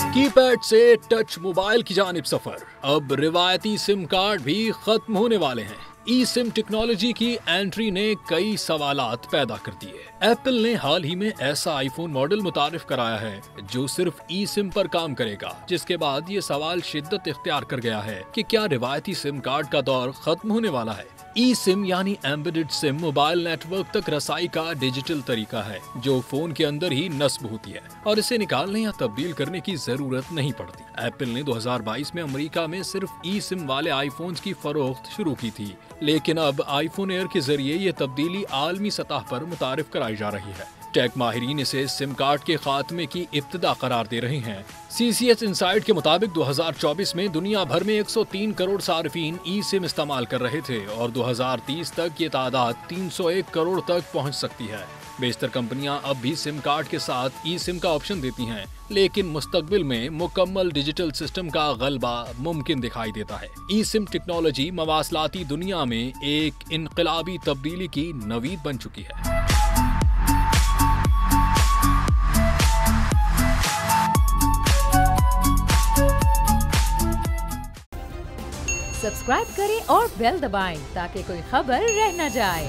Keypad से touch mobile की जानिब सफर। अब रिवायती सिम कार्ड भी खत्म होने वाले हैं। ई सिम टेक्नोलॉजी की एंट्री ने कई सवालात पैदा कर दिए। एप्पल ने हाल ही में ऐसा आईफोन मॉडल मुतारिफ कराया है जो सिर्फ ई सिम पर काम करेगा, जिसके बाद ये सवाल शिद्दत इख्तियार कर गया है कि क्या रिवायती सिम कार्ड का दौर खत्म होने वाला है। ई सिम यानी एम्बेडेड सिम मोबाइल नेटवर्क तक रसाई का डिजिटल तरीका है जो फोन के अंदर ही नस्ब होती है और इसे निकालने या तब्दील करने की जरूरत नहीं पड़ती। एप्पल ने 2022 में अमेरिका में सिर्फ ई सिम वाले आईफोन्स की फरोख्त शुरू की थी, लेकिन अब आईफोन एयर के जरिए ये तब्दीली आलमी सतह पर मुतारिफ कराई जा रही है। टेक माहिरीन इसे सिम कार्ड के खात्मे की इब्तिदा करार दे रहे हैं। CCS इनसाइट के मुताबिक 2024 में दुनिया भर में 103 करोड़ सार्फिन ई सिम इस्तेमाल कर रहे थे और 2030 तक ये तादाद 301 करोड़ तक पहुंच सकती है। बेशतर कंपनियां अब भी सिम कार्ड के साथ ई सिम का ऑप्शन देती हैं, लेकिन मुस्तकबिल में मुकम्मल डिजिटल सिस्टम का गलबा मुमकिन दिखाई देता है। ई सिम टेक्नोलॉजी मवासलाती दुनिया में एक इनकलाबी तब्दीली की नवीद बन चुकी है। सब्सक्राइब करें और बेल दबाएं ताकि कोई खबर रह न जाए।